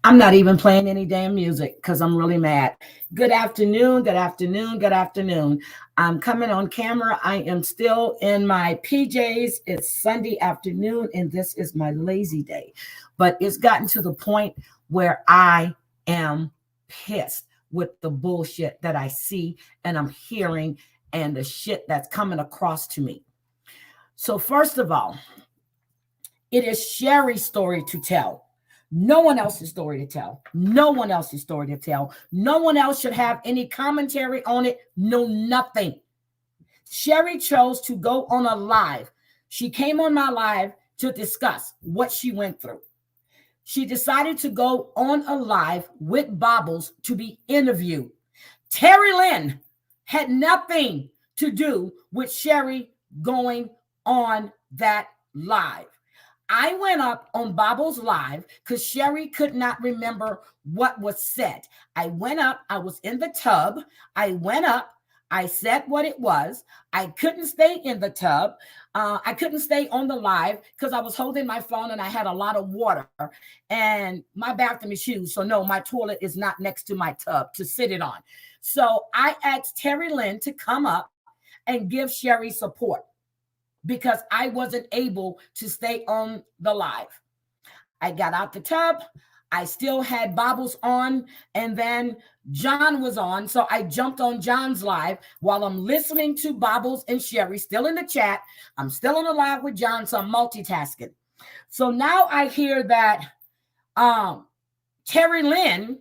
I'm not even playing any damn music because I'm really mad. Good afternoon, good afternoon, good afternoon. I'm coming on camera. I am still in my PJs. It's Sunday afternoon, and this is my lazy day. But it's gotten to the point where I am pissed with the bullshit that I see and I'm hearing and the shit that's coming across to me. So, first of all, it is Sherry's story to tell. No one else's story to tell. No one else's story to tell. No one else should have any commentary on it. No, nothing. Sherry chose to go on a live. She came on my live to discuss what she went through. She decided to go on a live with Bobbles to be interviewed. Terry Lynn had nothing to do with Sherry going on that live. I went up on Bobbles Live because Sherry could not remember what was said. I went up. I was in the tub. I went up. I said what it was. I couldn't stay in the tub. I couldn't stay on the live because I was holding my phone and I had a lot of water. And my bathroom is huge. So no, my toilet is not next to my tub to sit it on. So I asked Terry Lynn to come up and give Sherry support, because I wasn't able to stay on the live. I got out the tub. I still had Bobbles on, and then John was on. So I jumped on John's live while I'm listening to Bobbles and Sherry still in the chat. I'm still on the live with John, so I'm multitasking. So now I hear that Terry Lynn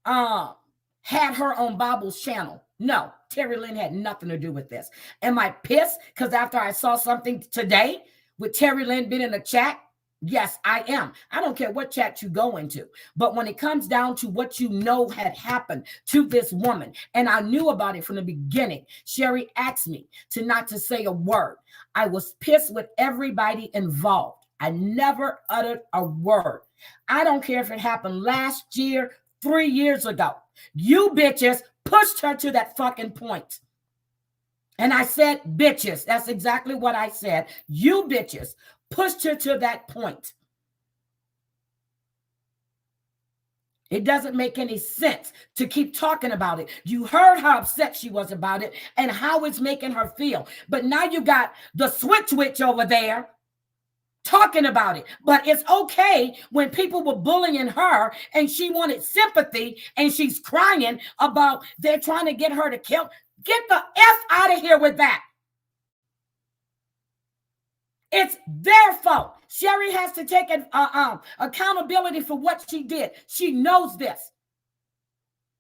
had her on Bobbles' channel. No, Terry Lynn had nothing to do with this. Am I pissed because after I saw something today with Terry Lynn being in the chat? Yes, I am. I don't care what chat you go into. But when it comes down to what you know had happened to this woman, and I knew about it from the beginning, Sherry asked me to not to say a word. I was pissed with everybody involved. I never uttered a word. I don't care if it happened last year, 3 years ago. You bitches pushed her to that fucking point. And I said, bitches. That's exactly what I said. You bitches pushed her to that point. It doesn't make any sense to keep talking about it. You heard how upset she was about it and how it's making her feel. But now you got the switch witch over there talking about it. But it's okay when people were bullying her and she wanted sympathy and she's crying about they're trying to get her to kill. Get the F out of here with that. It's their fault. Sherry has to take accountability for what she did. She knows this.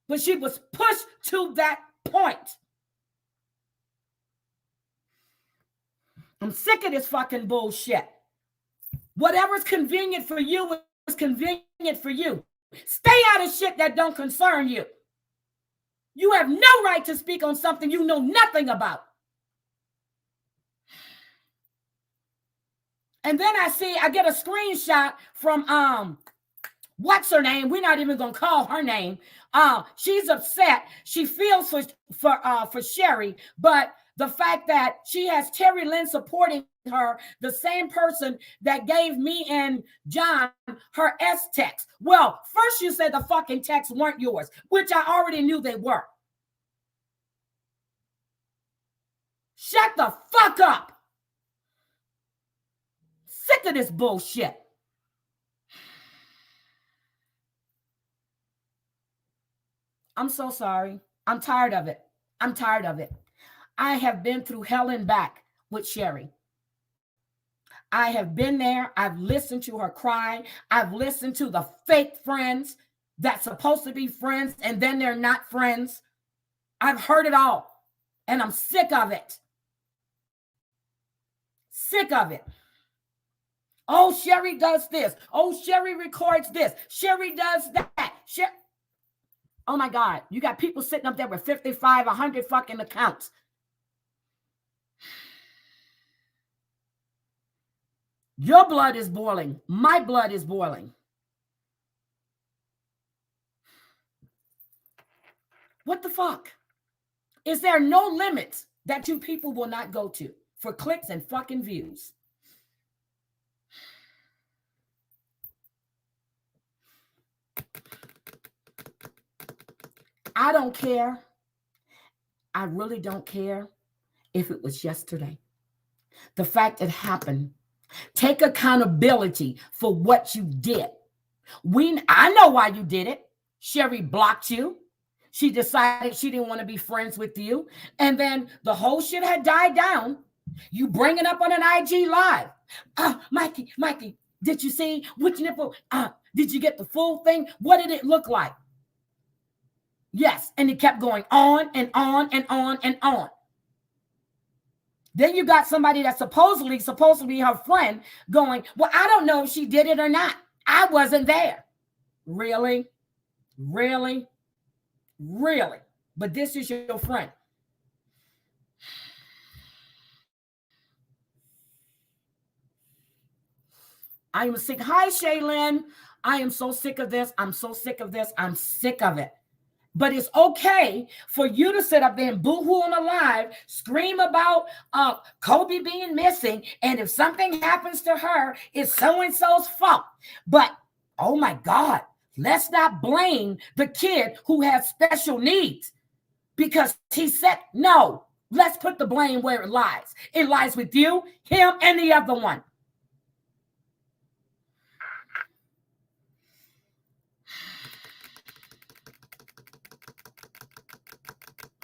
But she was pushed to that point. I'm sick of this fucking bullshit. Whatever's convenient for you is convenient for you. Stay out of shit that don't concern you. You have no right to speak on something you know nothing about. And then I get a screenshot from what's her name? We're not even gonna call her name. She's upset. She feels for Sherry, but the fact that she has Terry Lynn supporting her, the same person that gave me and John her S text. Well, first you said the fucking texts weren't yours, which I already knew they were. Shut the fuck up. Sick of this bullshit. I'm so sorry. I'm tired of it. I'm tired of it. I have been through hell and back with Sherry. I have been there. I've listened to her cry. I've listened to the fake friends that's supposed to be friends and then they're not friends. I've heard it all. And I'm sick of it. Sick of it. Oh, Sherry does this. Oh, Sherry records this. Sherry does that. Oh my God. You got people sitting up there with 55, 100 fucking accounts. Your blood is boiling. My blood is boiling. What the fuck? Is there no limits that you people will not go to for clicks and fucking views? I don't care. I really don't care if it was yesterday. The fact it happened. Take accountability for what you did. I know why you did it. Sherry blocked you. She decided she didn't want to be friends with you. And then the whole shit had died down. You bring it up on an IG live. Mikey, did you see which nipple? Did you get the full thing? What did it look like? Yes. And it kept going on and on and on and on. Then you got somebody that's supposedly her friend going, well, I don't know if she did it or not. I wasn't there. Really? Really? Really? But this is your friend. I am sick. Hi, Shaylin. I am so sick of this. I'm so sick of this. I'm sick of it. But it's okay for you to sit up there and boo-hoo on a live, scream about Kobe being missing, and if something happens to her, it's so-and-so's fault. But, oh my God, let's not blame the kid who has special needs because he said, no, let's put the blame where it lies. It lies with you, him, and the other one.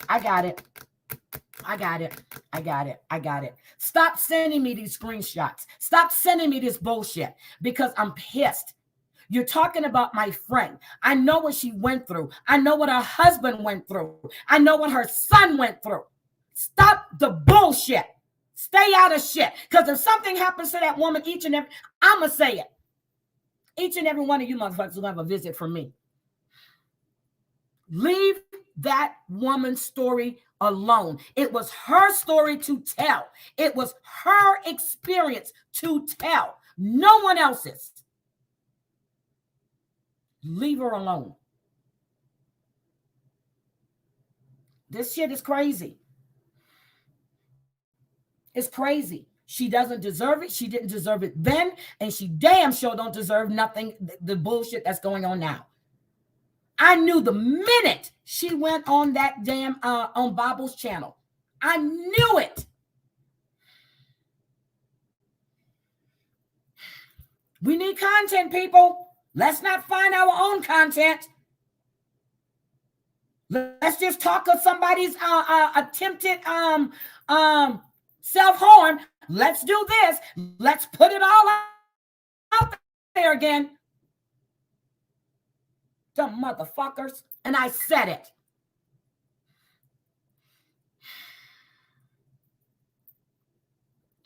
I got it. Stop sending me these screenshots. Stop sending me this bullshit because I'm pissed. You're talking about my friend. I know what she went through. I know what her husband went through. I know what her son went through. Stop the bullshit. Stay out of shit. Because if something happens to that woman, I'm going to say it. Each and every one of you motherfuckers will have a visit from me. Leave that woman's story alone. It was her story to tell. It was her experience to tell. No one else's. Leave her alone. This shit is crazy. It's crazy. She doesn't deserve it. She didn't deserve it then, and she damn sure don't deserve nothing, the bullshit that's going on now. I knew the minute she went on that damn on Bob's channel. I knew it. We need content, people. Let's not find our own content. Let's just talk of somebody's attempted self-harm. Let's do this. Let's put it all out there again. Dumb motherfuckers. And I said it.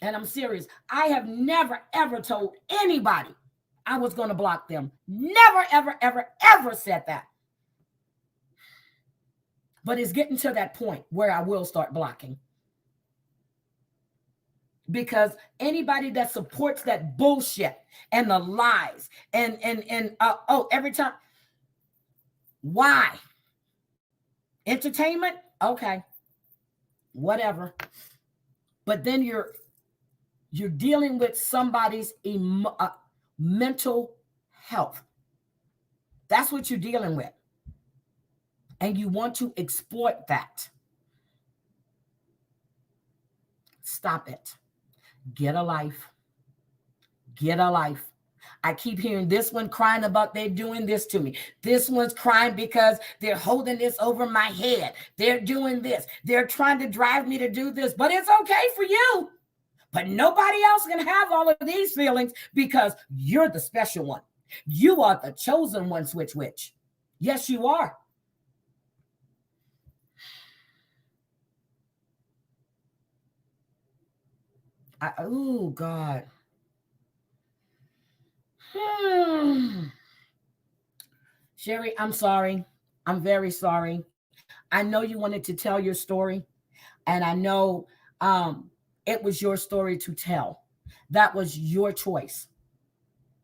And I'm serious. I have never, ever told anybody I was going to block them. Never, ever, ever, ever said that. But it's getting to that point where I will start blocking. Because anybody that supports that bullshit and the lies and every time. Why? Entertainment? Okay. Whatever. But then you're dealing with somebody's mental health. That's what you're dealing with. And you want to exploit that. Stop it. Get a life. Get a life. I keep hearing this one crying about they're doing this to me. This one's crying because they're holding this over my head. They're doing this. They're trying to drive me to do this, but it's okay for you. But nobody else can have all of these feelings because you're the special one. You are the chosen one, switch witch. Yes, you are. Oh, God. Sherry, I'm sorry. I'm very sorry. I know you wanted to tell your story, and I know it was your story to tell. That was your choice.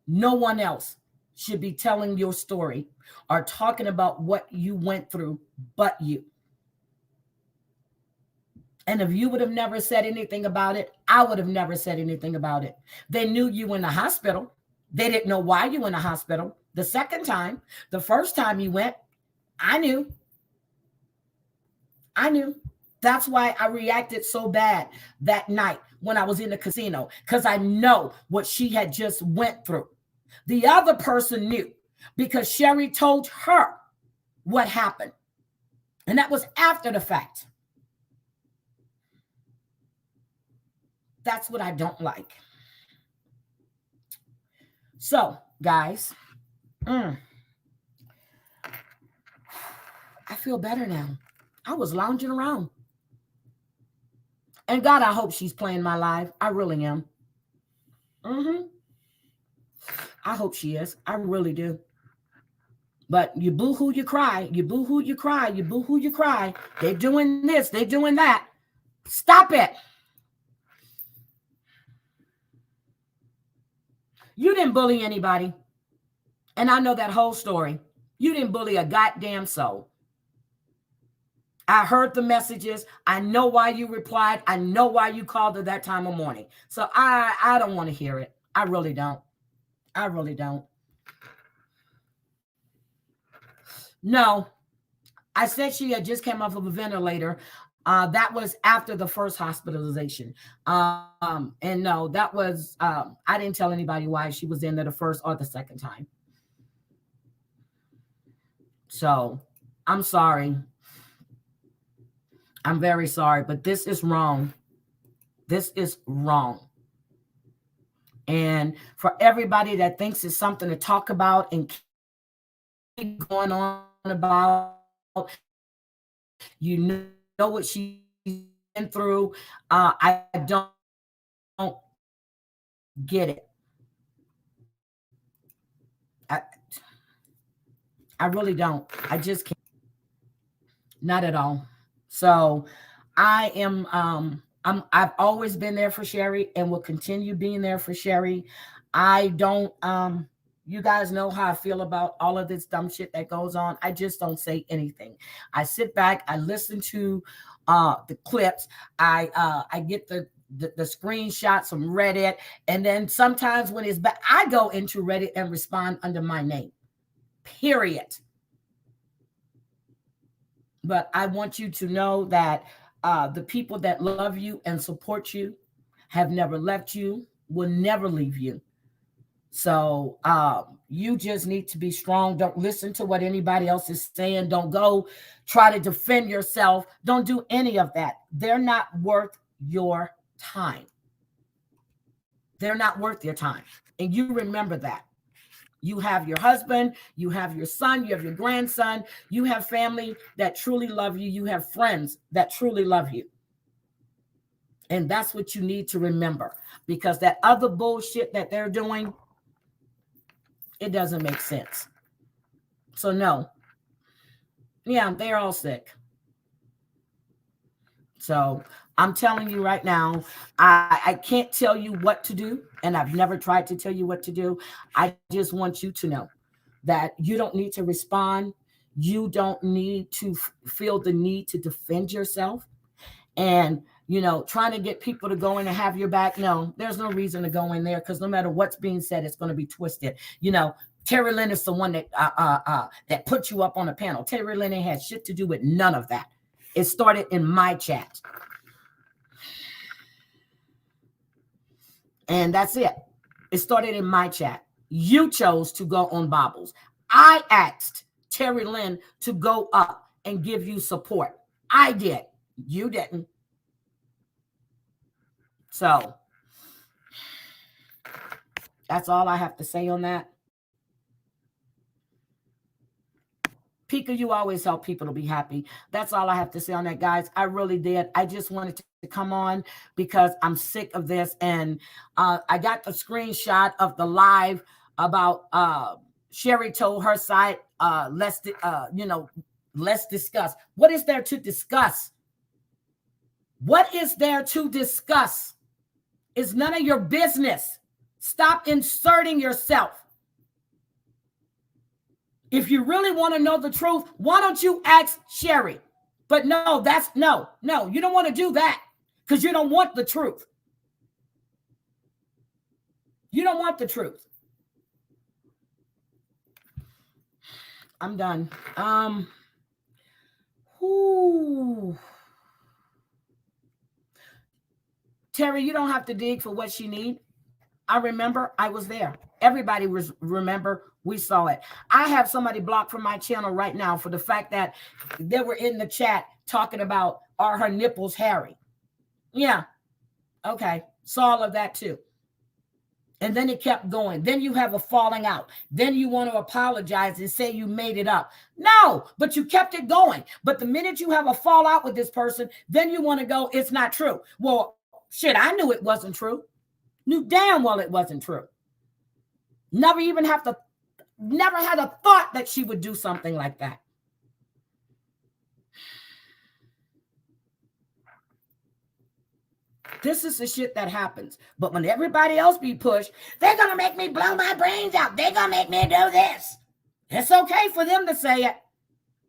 No one else should be telling your story or talking about what you went through but you. And if you would have never said anything about it, I would have never said anything about it. They knew you in the hospital. They didn't know why you were in the hospital. The second time, the first time you went, I knew. I knew. That's why I reacted so bad that night when I was in the casino, because I know what she had just went through. The other person knew because Sherry told her what happened. And that was after the fact. That's what I don't like. So, guys, I feel better now. I was lounging around. And God, I hope she's playing my live. I really am. I hope she is. I really do. But you boo-hoo, you cry. You boo-hoo, you cry. You boo-hoo, you cry. They're doing this. They're doing that. Stop it. You didn't bully anybody. And I know that whole story. You didn't bully a goddamn soul. I heard the messages. I know why you replied. I know why you called at that time of morning. So I don't want to hear it. I really don't. I really don't. No, I said she had just came off of a ventilator. That was after the first hospitalization. And no, that was, I didn't tell anybody why she was in there the first or the second time. So I'm sorry. I'm very sorry, but this is wrong. This is wrong. And for everybody that thinks it's something to talk about and keep going on about, you know what she's been through. I don't get it. I really don't. I just can't. Not at all. So I am I've always been there for Sherry and will continue being there for Sherry. I don't you guys know how I feel about all of this dumb shit that goes on. I just don't say anything. I sit back, I listen to the clips, I get the screenshots from Reddit, and then sometimes when it's back, I go into Reddit and respond under my name. Period. But I want you to know that the people that love you and support you have never left you, will never leave you. So you just need to be strong. Don't listen to what anybody else is saying. Don't go try to defend yourself. Don't do any of that. They're not worth your time. They're not worth your time. And you remember that. You have your husband, you have your son, you have your grandson, you have family that truly love you, you have friends that truly love you. And that's what you need to remember, because that other bullshit that they're doing, it doesn't make sense. So no. Yeah, they're all sick. So I'm telling you right now, I can't tell you what to do, and I've never tried to tell you what to do. I just want you to know that you don't need to respond. You don't need to feel the need to defend yourself. And, you know, trying to get people to go in and have your back. No, there's no reason to go in there, because no matter what's being said, it's going to be twisted. You know, Terry Lynn is the one that put you up on a panel. Terry Lynn ain't had shit to do with none of that. It started in my chat. And that's it. It started in my chat. You chose to go on Bobbles. I asked Terry Lynn to go up and give you support. I did. You didn't. So that's all I have to say on that. Pika, you always help people to be happy. That's all I have to say on that, guys. I really did. I just wanted to come on because I'm sick of this. And I got the screenshot of the live about Sherry told her side, let's discuss. What is there to discuss? What is there to discuss? It's none of your business. Stop inserting yourself. If you really want to know the truth, why don't you ask Sherry? But no, you don't want to do that because you don't want the truth. You don't want the truth. I'm done. Ooh. Terry, you don't have to dig for what she need. I remember I was there. Everybody was remember we saw it. I have somebody blocked from my channel right now for the fact that they were in the chat talking about are her nipples hairy? Yeah. Okay. Saw all of that too. And then it kept going. Then you have a falling out. Then you want to apologize and say you made it up. No, but you kept it going. But the minute you have a fallout with this person, then you want to go, it's not true. Well, shit, I knew it wasn't true. Knew damn well it wasn't true. Never had a thought that she would do something like that. This is the shit that happens. But when everybody else be pushed, they're going to make me blow my brains out. They're going to make me do this. It's okay for them to say it,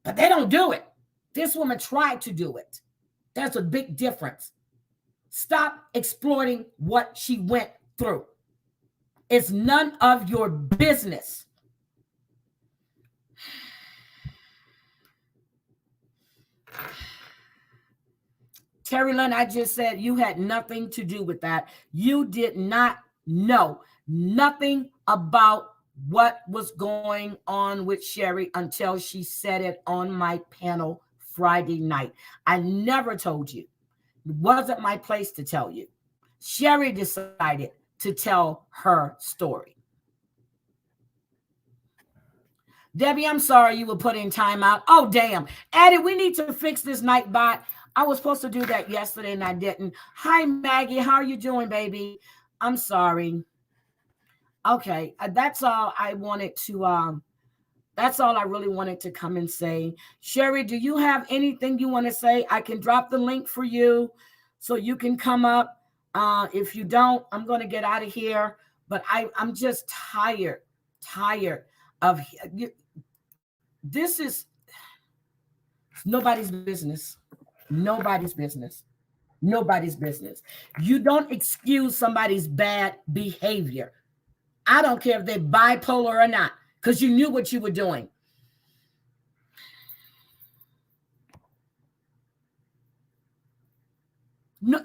but they don't do it. This woman tried to do it. There's a big difference. Stop exploiting what she went through. It's none of your business. Terry Lynn, I just said you had nothing to do with that. You did not know nothing about what was going on with Sherry until she said it on my panel Friday night. I never told you. It wasn't my place to tell you. Sherry decided to tell her story. Debbie, I'm sorry you were put in timeout. Oh, damn. Addie, we need to fix this night bot. I was supposed to do that yesterday and I didn't. Hi, Maggie. How are you doing, baby? I'm sorry. Okay. That's all I wanted to, that's all I really wanted to come and say. Sherry, do you have anything you want to say? I can drop the link for you so you can come up. If you don't, I'm going to get out of here. But I'm just tired of this is nobody's business. Nobody's business. Nobody's business. You don't excuse somebody's bad behavior. I don't care if they're bipolar or not, because you knew what you were doing. No,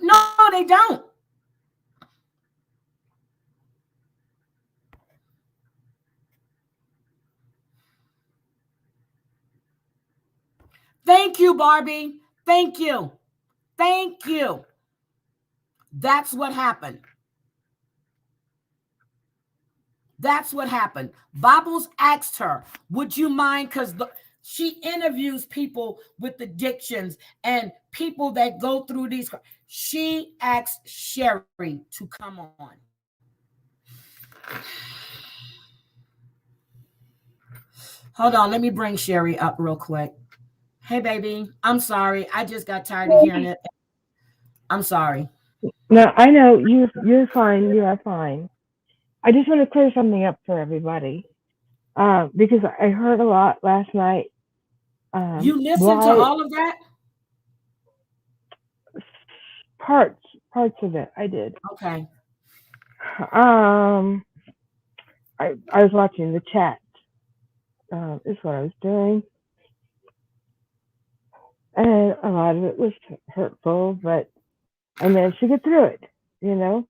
they don't. Thank you, Barbie. Thank you. Thank you. That's what happened. That's what happened. Bobbles asked her, would you mind? Because she interviews people with addictions and people that go through these. She asked Sherry to come on. Hold on. Let me bring Sherry up real quick. Hey, baby. I'm sorry. I just got tired of hearing it. I'm sorry. No, I know you're fine. You are fine. I just want to clear something up for everybody because I heard a lot last night. You listened to Why all of that? parts of it I did. Okay. I was watching the chat. Is what I was doing, and a lot of it was hurtful, but I managed to get through it. You know,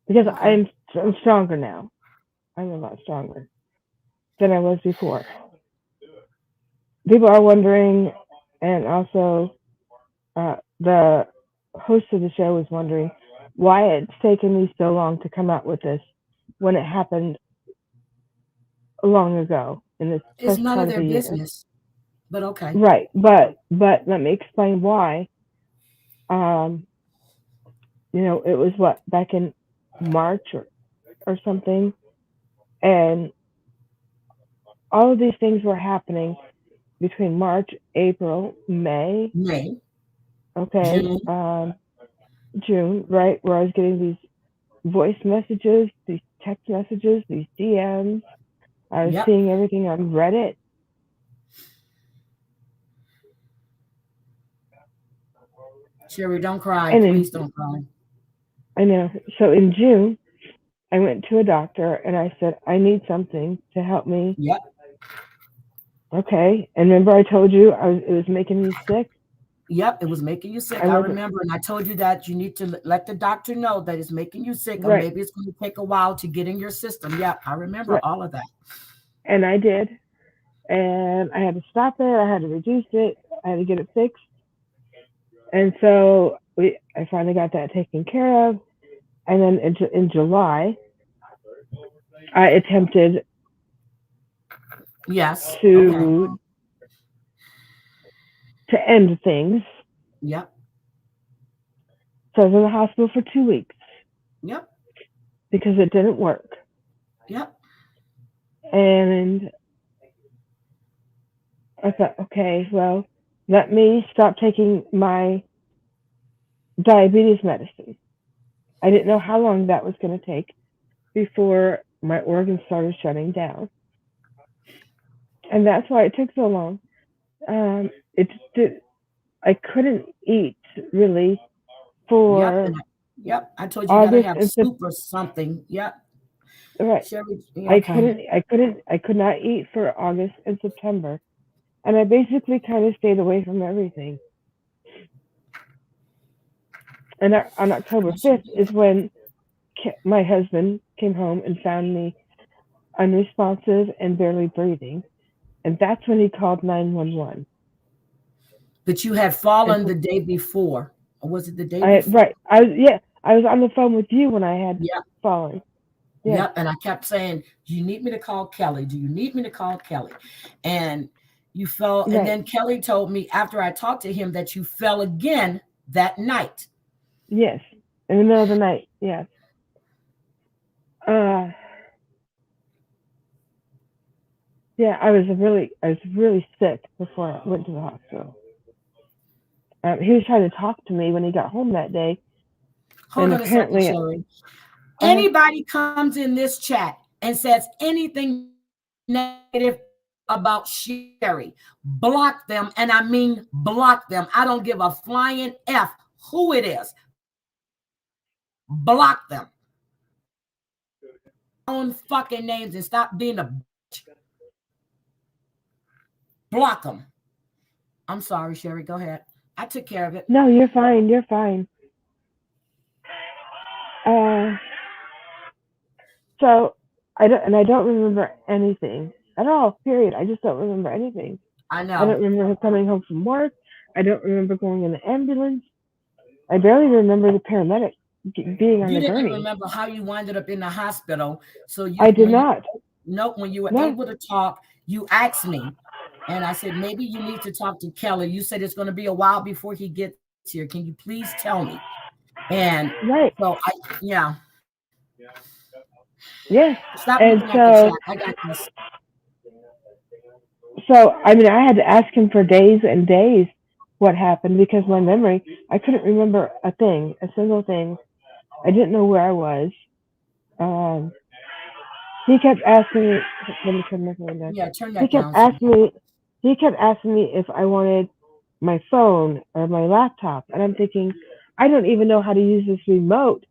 because Okay. I'm stronger now. I'm a lot stronger than I was before. People are wondering, and also the host of the show was wondering why it's taken me so long to come out with this when it happened long ago in this It's first none of part of their the year. business, but okay. Right, but let me explain why. Um, it was what back in March or something, and all of these things were happening between March, April, May, May, okay, June. June, right, where I was getting these voice messages, these text messages, these DMs. I was Yep. seeing everything on Reddit. Sherry, don't cry. And Please in, don't cry. I know, so in June, I went to a doctor and I said, I need something to help me Yep. Okay. And remember, I told you it was making me sick. Yep, it was making you sick. I I wasn't remember, and I told you that you need to let the doctor know that it's making you sick, or right. maybe it's going to take a while to get in your system. Yep, I remember Right. all of that. And I did. And I had to stop it. I had to reduce it. I had to get it fixed. And so I finally got that taken care of. And then in July, I attempted Yes. Okay. to end things. Yep. So I was in the hospital for 2 weeks Yep. because it didn't work. Yep. And I thought, okay, well, let me stop taking my diabetes medicine. I didn't know how long that was going to take before my organs started shutting down. And that's why it took so long. It did, I couldn't eat really Yep. for Yep. I told you got to August have and soup or something. Yep. right. Sherry. Yeah, okay. I could not eat for August and September. And I basically kind of stayed away from everything. And on October Yes, you 5th did. is when my husband came home and found me unresponsive and barely breathing. And that's when he called 911. But you had And fallen so the day before, or was it the day before? right. I was on the phone with you when I had Yep. fallen. Yes. Yep. And I kept saying, "Do you need me to call Kelly? Do you need me to call Kelly?" And you fell. And Right. then Kelly told me after I talked to him that you fell again that night. Yes. In the middle of the night. Yes. Uh, yeah, I was really sick before I went to the hospital. He was trying to talk to me when he got home that day, Hold and on a second, apparently, Sherry. uh, Anybody comes in this chat and says anything negative about Sherry, block them. And I mean block them. I don't give a flying F who it is. Block them. Own fucking names and stop being a bitch. Block them. I'm sorry, Sherry. Go ahead. I took care of it. no, you're fine, you're fine. Uh, so I don't remember anything at all. Period. I just don't remember anything. I I don't know. remember him coming home from work. I don't remember going in the ambulance. I barely remember the paramedic being on You the didn't gurney. remember how you winded up in the hospital. So I did when you not. no, when you were No. able to talk, you asked me, and I said maybe you need to talk to Kelly. You said it's going to be a while before he gets here. Can you please tell me? And Right. so yeah, Yes. stop And looking at the chat. I got this. I mean, I had to ask him for days and days what happened because my memory, I couldn't remember a thing, a single thing. I didn't know where I was. Um, he kept asking me. Let me turn my phone down. Yeah, turn He that kept down. asking me. He kept asking me if I wanted my phone or my laptop, and I'm thinking, I don't even know how to use this remote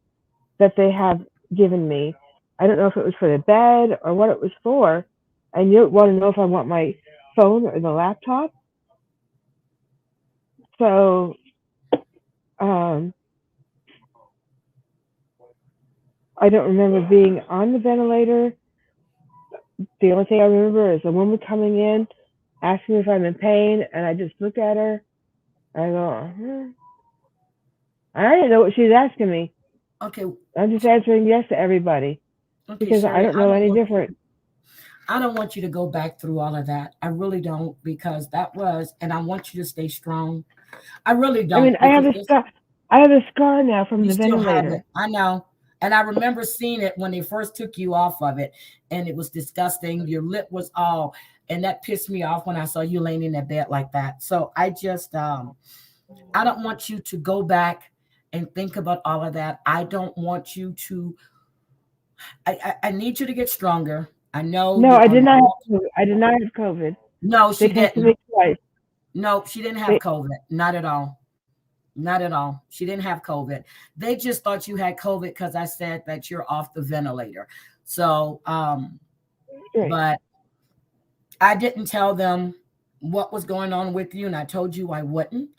that they have given me. I don't know if it was for the bed or what it was for. And you want to know if I want my phone or the laptop. So um, I don't remember being on the ventilator. The only thing I remember is a woman coming in, asking me if I'm in pain, and I just look at her. I go, I didn't know what she was asking me. Okay, I'm just answering yes to everybody okay, because I Sherry. don't know any different. I don't want you to go back through all of that. I really don't, because that was, and I want you to stay strong. I really I mean, don't, because this, I have a scar now from you the still have ventilator. it. I know. And I remember seeing it when they first took you off of it, and it was disgusting. Your lip was all, and that pissed me off when I saw you laying in that bed like that. So I just, I don't want you to go back and think about all of that. I don't want you to, I need you to get stronger. I know No, you're I on did the not walk. have COVID. I did not have COVID. No, They she tested didn't. me twice. No, she didn't have They, COVID. Not at all. Not at all. She didn't have COVID. They just thought you had COVID because I said that you're off the ventilator. So, right. but I didn't tell them what was going on with you, and I told you I wouldn't.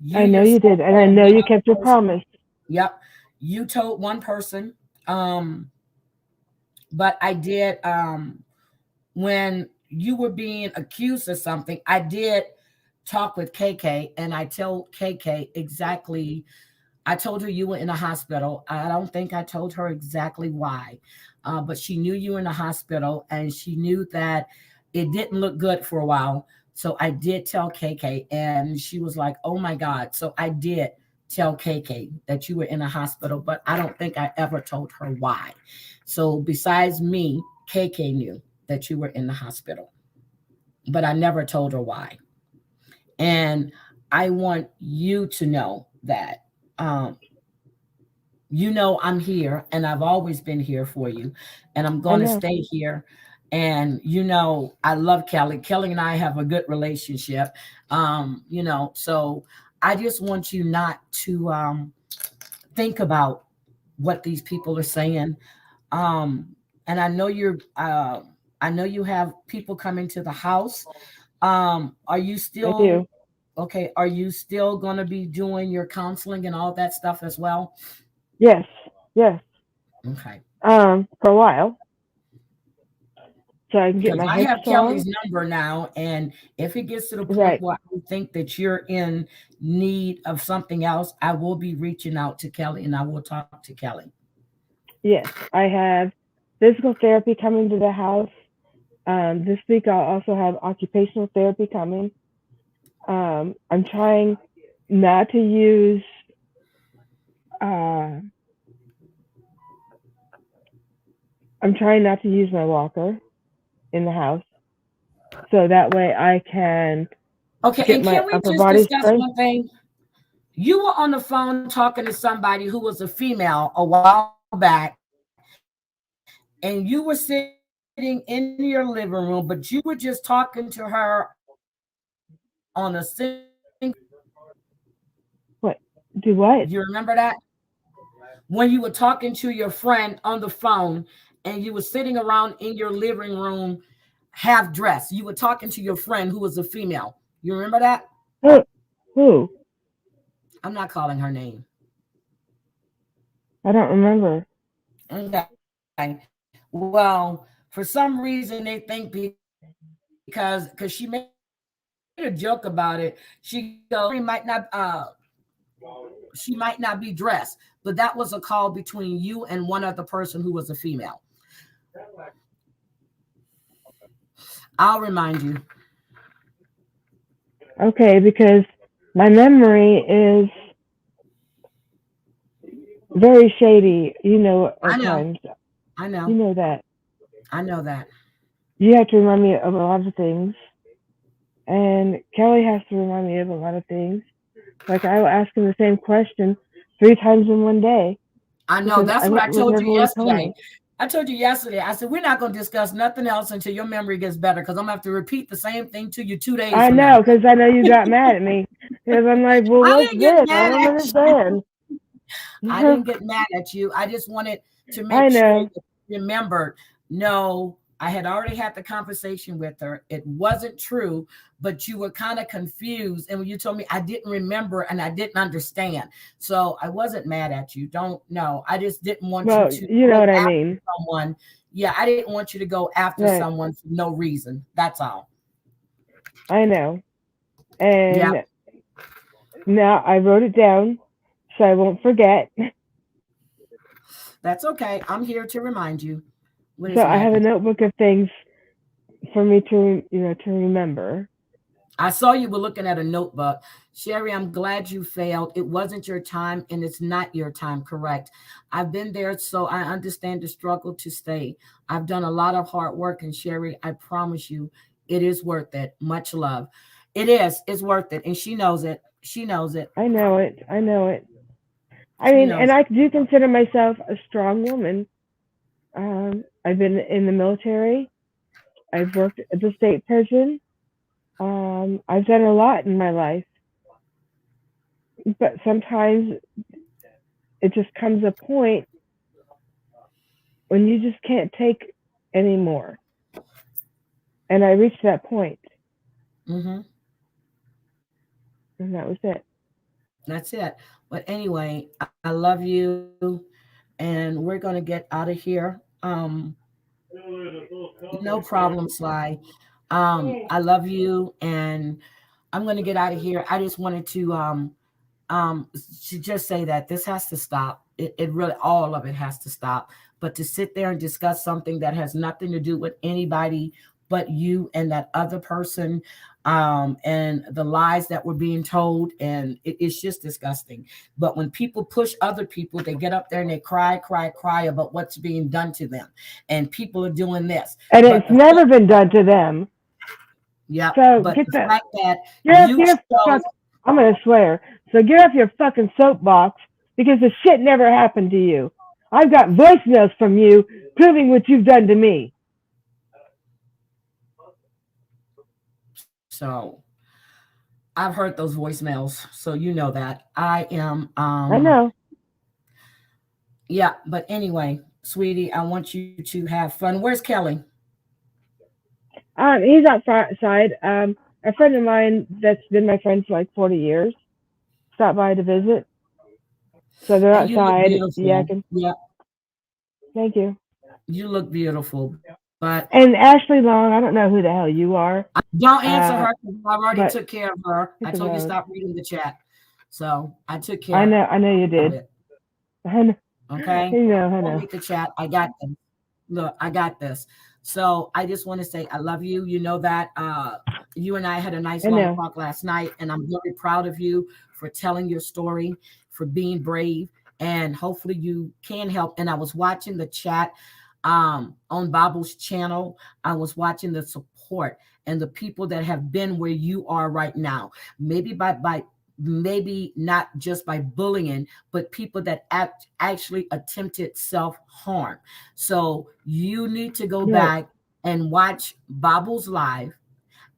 You I know you yourself did, and I told know one you other kept your person. promise. Yep. You told one person. But I did, when you were being accused of something, I did talk with KK, and I told KK exactly. I told her you were in a hospital. I don't think I told her exactly why, but she knew you were in a hospital, and she knew that it didn't look good for a while. So I did tell KK, and she was like, "Oh my God!" So I did tell KK that you were in a hospital, but I don't think I ever told her why. So besides me, KK knew that you were in the hospital, but I never told her why. And I want you to know that. Um, you know I'm here, and I've always been here for you, and I'm I going to know. stay here. And you know I love Kelly. Kelly and I have a good relationship. So I just want you not to think about what these people are saying. Um, and I know you have people coming to the house. Are you I do. still okay? Are you still going to be doing your counseling and all that stuff as well? Yes, yes. Okay. For a while, so I can get Because my I head have strong. Kelly's number now, and if it gets to the point Right. where I think that you're in need of something else, I will be reaching out to Kelly, and I will talk to Kelly. Yes, I have physical therapy coming to the house. This week I'll also have occupational therapy coming. I'm trying not to use. Uh, I'm trying not to use my walker in the house, so that way I can Okay, get and my can we upper just body discuss strength. one thing? You were on the phone talking to somebody who was a female a while back, and you were sitting in your living room, but you were just talking to her on a single phone. What? Do You what? remember that? When you were talking to your friend on the phone, and you were sitting around in your living room half dressed. You were talking to your friend who was a female. You remember that? Who? Who? I'm not calling her name. I don't remember. Okay. Well, for some reason they think because she made a joke about it. She goes, she might not be dressed, but that was a call between you and one other person who was a female. I'll remind you. Okay, because my memory is very shady. I At know. times. I You know. know that. I know that. You have to remind me of a lot of things, and Kelly has to remind me of a lot of things. Like I will ask him the same question 3 times in one day I know. because That's I what I was told never you really told yesterday. me. I told you yesterday. I said we're not going to discuss nothing else until your memory gets better, because I'm gonna have to repeat the same thing to you 2 days I from now. know because I know you got mad at me because I'm like, well, I what's didn't get this? I mad don't at you. understand. I didn't get mad at you. I just wanted to I make sure know. you remembered. No, I had already had the conversation with her. It wasn't true, but you were kind of confused. And when you told me, I didn't remember and I didn't understand. So I wasn't mad at you. Don't know. I just didn't want you Well, to you know go what I after mean, someone. Yeah, I didn't want you to go after right? someone for no reason. That's all. I know. Yeah, And now I wrote it down so I won't forget. that's okay. I'm here to remind you. What So is I have a Maggie? notebook of things for me to remember. I saw you were looking at a notebook. Sherry, I'm glad you failed. It wasn't your time and it's not your time, correct? I've been there, so I understand the struggle to stay. I've done a lot of hard work, and Sherry, I promise you, it is worth it. Much love. It is. It's worth it. And she knows it. She knows it. I know it. I know it. I She mean, and knows I it. do consider myself a strong woman. I've been in the military. I've worked at the state prison. I've done a lot in my life, but sometimes it just comes a point when you just can't take anymore. And I reached that point, Mm-hmm. and that was it. That's it. But anyway, I love you, and we're gonna get out of here. No problem, Sly. I love you, and I'm gonna get out of here. I just wanted um to just say that this has to stop. It really, all of it has to stop. But to sit there and discuss something that has nothing to do with anybody but you and that other person, and the lies that were being told, and it's just disgusting. But when people push other people, they get up there and they cry, cry, cry about what's being done to them, and people are doing this. And But it's the never fact, been done to them. yeah, So but get the the fact that get off you your chose, fuck. I'm gonna swear. So get off your fucking soapbox because the shit never happened to you. I've got voicemails from you proving what you've done to me. so I've heard those voicemails, so you know that I am. I know. Yeah, but anyway, sweetie, I want you to have fun. Where's Kelly? He's outside. A friend of mine that's been my friend for like 40 years stopped by to visit. So they're And you look outside beautiful. yakking. Yeah, Thank you. you look beautiful. But And Ashley Long, I don't know who the hell you are, don't answer uh, her because I already but took care of her. I it's told you to about. stop reading the chat. So I took care I know you of did. it. I know, Okay. I Don't know, read the chat. I got this. Look, I got this. So I just want to say I love you. You know that you and I had a nice I long know. talk last night, and I'm very proud of you for telling your story, for being brave, and hopefully you can help. And I was watching the chat on Bob's channel. I was watching the support and the people that have been where you are right now. Maybe by maybe not just by bullying, but people that actually attempted self harm. So you need to go Right. back and watch Bob's live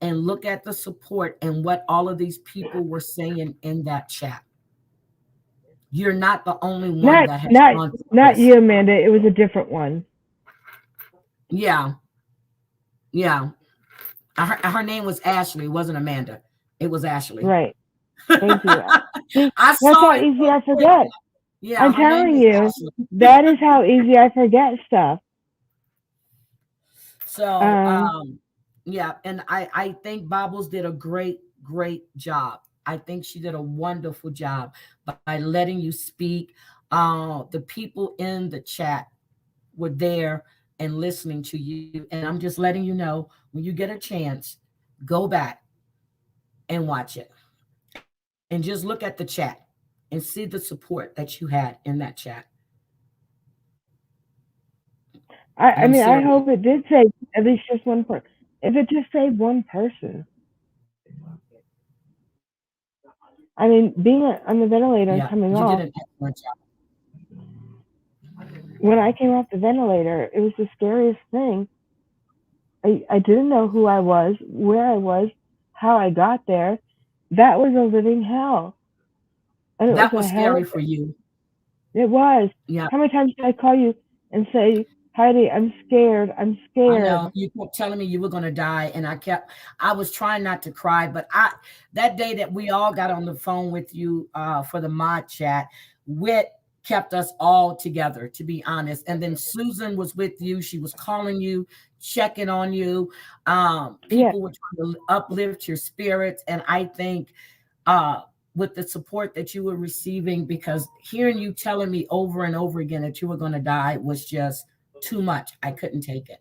and look at the support and what all of these people were saying in that chat. You're not the only one Not that has not gone through not this. you, Amanda. It was a different one. Yeah, yeah. Her name was Ashley, it wasn't Amanda. It was Ashley. Right. Thank you. See, I that's saw how it easy so I quick. forget. Yeah, I'm her name telling was you, Ashley. that is how easy I forget stuff. So, Um, yeah, and I think Bobbles did a great job. I think she did a wonderful job by letting you speak. The people in the chat were there and listening to you, and I'm just letting you know when you get a chance, go back and watch it, and just look at the chat and see the support that you had in that chat. And I I'm mean, I serious. hope it did save at least just one person. If it just saved one person, I mean, being on the ventilator Yeah, and coming you did off. an excellent job. When I came off the ventilator, it was the scariest thing. I didn't know who I was, where I was, how I got there. That was a living hell, and it was That a was hell. scary for you. It was. Yeah, How many times did I call you and say, Heidi, I'm scared. I'm I know scared. you kept telling me you were going to die, and I was trying not to cry, but that day that we all got on the phone with you for the mod chat, Wit kept us all together, to be honest. And then Susan was with you; she was calling you, checking on you. Yeah, People were trying to uplift your spirits, and I think uh, with the support that you were receiving, because hearing you telling me over and over again that you were going to die was just too much. I couldn't take it.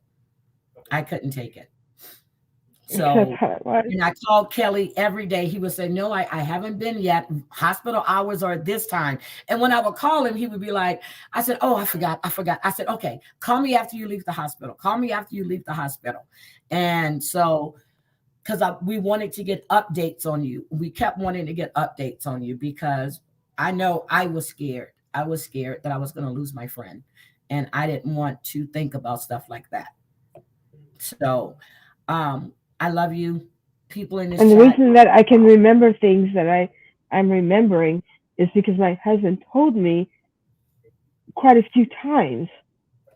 I couldn't take it. that's So, how it was. and I called Kelly every day. He would say, "No, I haven't been yet. Hospital hours are at this time." And when I would call him, he would be like, I said, "Oh, I forgot. I forgot." I said, "Okay, call me after you leave the hospital. Call me after you leave the hospital." And so, because we wanted to get updates on you, we kept wanting to get updates on you because I know I was scared. I was scared that I was going to lose my friend. And I didn't want to think about stuff like that. So, I love you. People in this And the chat. reason that I can remember things that I'm remembering is because my husband told me quite a few times.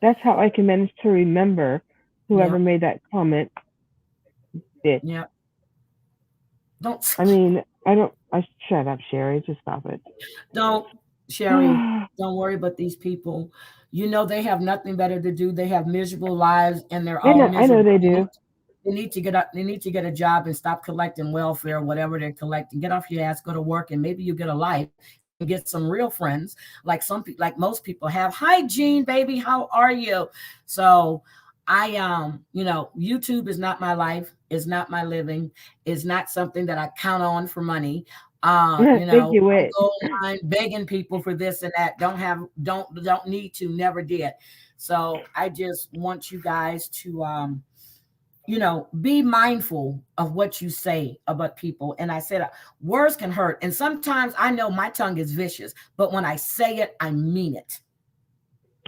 That's how I can manage to remember Yeah, whoever made that comment. bitch. Yeah. Don't I mean, I don't. I shut up, Sherry. Just stop it. don't Sherry, don't worry about these people. You know they have nothing better to do. They have miserable lives and they're all I know miserable. they do. They need to get up, they need to get a job and stop collecting welfare, whatever they're collecting. Get off your ass, go to work, and maybe you get a life and get some real friends like like most people have. Hi Jean, baby, how are you? So I YouTube is not my life, is not my living, is not something that I count on for money. Think you I would. go online begging people for this and that. Don't need to, never did. So I just want you guys to be mindful of what you say about people. And I said, words can hurt. And sometimes I know my tongue is vicious, but when I say it, I mean it.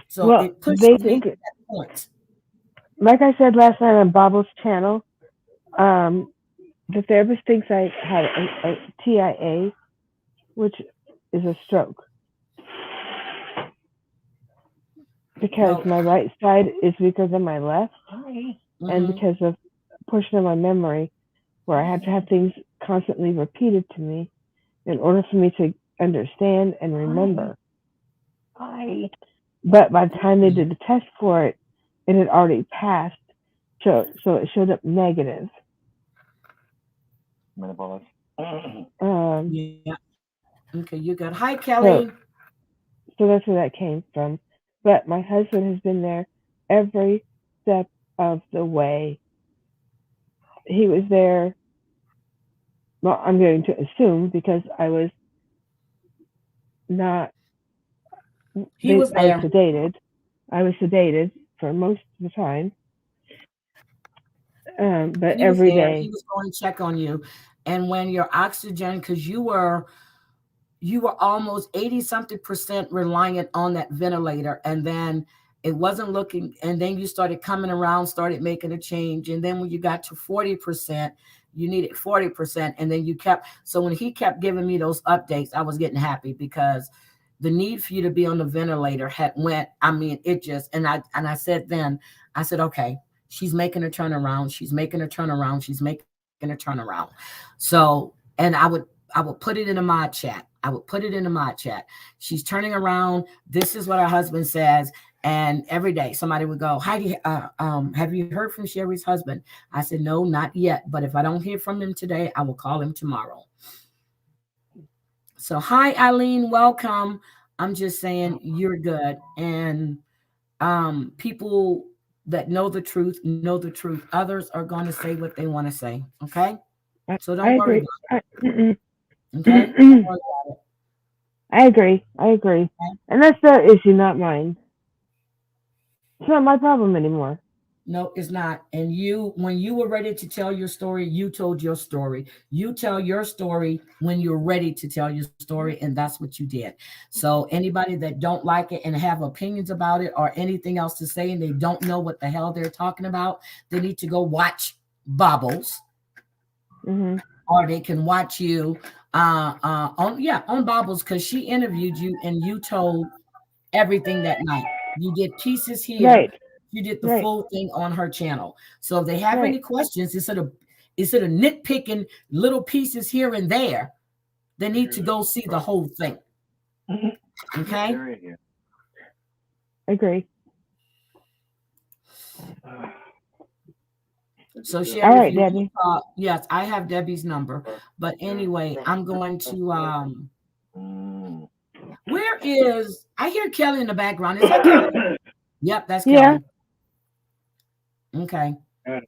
So Well, it they pushes me think, to that point. like I said last night on Bobble's channel, um, the therapist thinks I had a TIA, which is a stroke, because No. my right side is weaker than my left, and because of a portion of my memory where I have to have things constantly repeated to me in order for me to understand and remember. But by the time they did the test for it, it had already passed, so it showed up negative. Yeah. Okay, you good. Hi, Kelly. So that's where that came from. But my husband has been there every step of the way. He was there. Well, I'm going to assume because I was not. He was I was there. sedated. I was sedated for most of the time. But He was every there. He day. was going to check on you. And when your oxygen, because you were almost 80 something percent reliant on that ventilator, and then it wasn't looking, and then you started coming around, started making a change, and then when you got to 40%, you needed 40%, and then you kept, so when he kept giving me those updates, I was getting happy because the need for you to be on the ventilator had went, I mean, it just, and I said then, I said, okay, she's making a turnaround, she's making a turnaround, she's making a turnaround. So, and I would put it in a mod chat. I would put it in a mod chat. She's turning around. This is what her husband says. And every day somebody would go, Heidi, have you heard from Sherry's husband? I said, no, not yet. But if I don't hear from him today, I will call him tomorrow. So hi, Eileen, welcome. I'm just saying you're good. And people that know the truth know the truth. Others are going to say what they want to say. Okay. So I don't worry agree. about it. Okay. Don't worry about I agree. I agree. it. And that's their issue, not mine. It's not my problem anymore. No, it's not. And when you were ready to tell your story, you told your story. You tell your story when you're ready to tell your story, and that's what you did. So anybody that don't like it and have opinions about it or anything else to say, and they don't know what the hell they're talking about, they need to go watch Bobbles, Hmm. or they can watch you on Bobbles, because she interviewed you and you told everything that night. You did pieces here. Right. You did the Right. full thing on her channel. So if they have any Right. questions, instead of nitpicking little pieces here and there, they need to go see the whole thing. Okay. Agree. So All Sherry, if right, you Debbie. yes, I have Debbie's number. But anyway, I'm going to where is I hear Kelly in the background. Is that Kelly? Yep, that's Yeah. Kelly. Okay.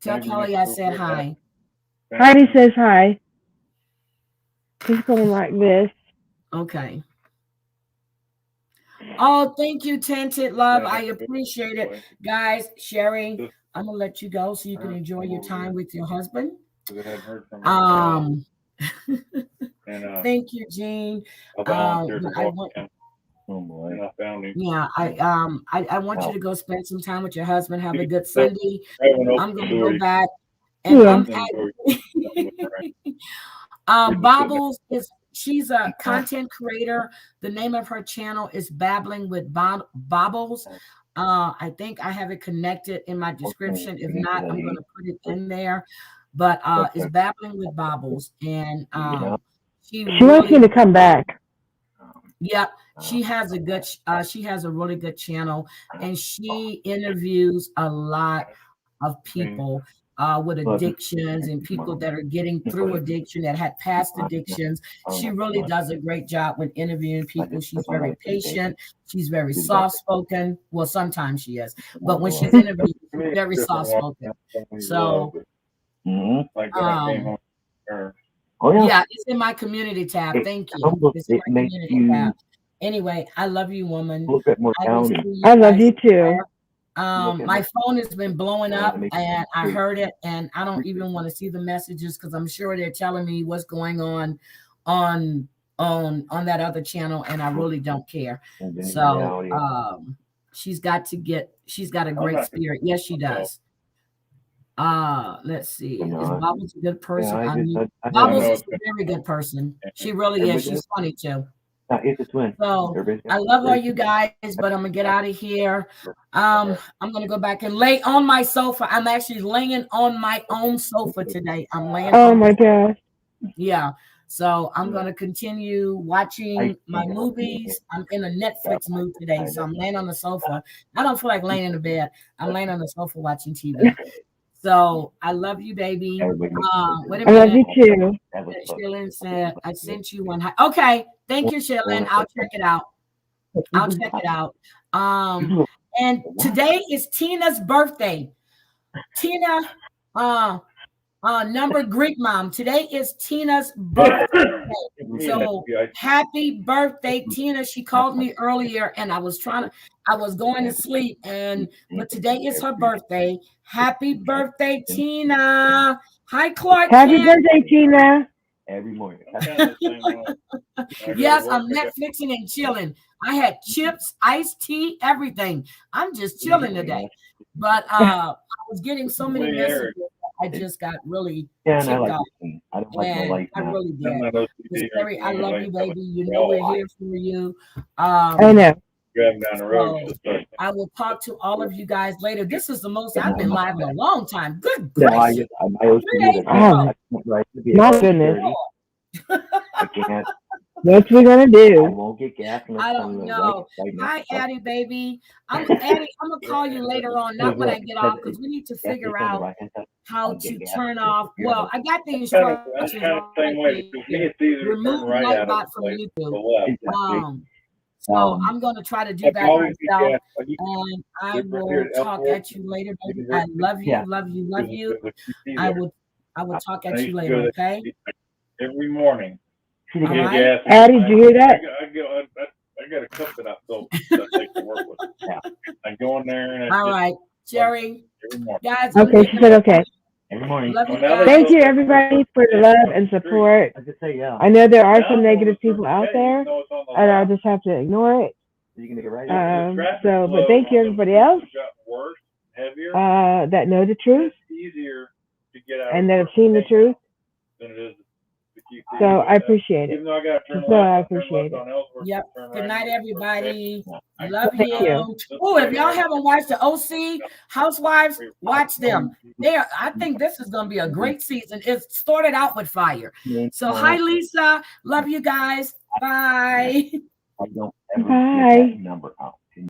Tell Kelly I said hi. Heidi says hi. She's going like this. Okay. Oh, thank you, Tinted Love. I appreciate it. Guys, Sherry, I'm gonna let you go so you can enjoy your time with your husband. Um thank you, Jean. But I want yeah, I want you to go spend some time with your husband. Have a good Sunday. I'm gonna go back and Yeah. Bobbles is she's a content creator. The name of her channel is Babbling with Bobbles. I think I have it connected in my description. If not, I'm going to put it in there. but is Babbling with Bobbles, and she wants me really, to come back. yep, she has a good, she has a really good channel, and she interviews a lot of people with addictions and people that are getting through addiction, that had past addictions. She really does a great job when interviewing people. She's very patient. She's very soft-spoken. Well, sometimes she is, but when she's interviewed, she's very soft-spoken. So, yeah, it's in my community tab. Thank you. It's in my community tab. Anyway, I love you, woman. I love you too. My phone has been blowing up, and I heard it, and I don't even want to see the messages because I'm sure they're telling me what's going on that other channel, and I really don't care. So she's got a great spirit. Yes, she does. Let's see. Is Bobbles a good person? Bobbles is a very good person. She really is. She's funny too. So I love all you guys, but I'm gonna get out of here. I'm gonna go back and lay on my sofa. I'm actually laying on my own sofa today. I'm laying. Oh my gosh. Yeah. So I'm gonna continue watching my movies. I'm in a Netflix mood today, so I'm laying on the sofa. I don't feel like laying in the bed. I'm laying on the sofa watching TV. So I love you, baby. Wait a minute. I love you too. Shailen said, I sent you one. Okay. Thank you, Shailen. I'll check it out. And today is Tina's birthday. Tina, number Greek mom. Today is Tina's birthday. So happy birthday, Tina. She called me earlier and I was going to sleep, but today is her birthday. Happy birthday, Tina. Hi, Clark. Happy birthday, Tina. Every morning. Yes, I'm Netflixing and chilling. I had chips, iced tea, everything. I'm just chilling today. But I was getting so many messages. I just got really ticked off. And I really did. Scary, I love you, baby. You know we're here for you. I know. So I will talk to all of you guys later. This is the most I've been live in a long time. Good gracious. My goodness. What's we gonna do? I don't know. Hi, Addie, baby. Addie, I'm gonna call you later on, not when I get off, because we need to figure out how to turn off. Well, I got the instructions. Remove Nightbot from YouTube. So I'm going to try to do that myself, and I will talk at you later, baby. I love you, love you, love you. I will talk at you later, okay? Every morning. All right. Addie, did you hear that? I got a cup that I sold that I take to work with. I go in there and all right, Jerry. Guys, okay, she said okay. Every morning. Love you Thank you, everybody, for the love and support. I know there are some negative people out there, and I'll just have to ignore it. But thank you, everybody else that know the truth and that have seen the truth. So I appreciate it. Yep. Good night, everybody. Love you. Oh, if y'all haven't watched the OC Housewives, watch them. I think this is going to be a great season. It started out with fire. So hi, Lisa. Love you guys. Bye. Bye.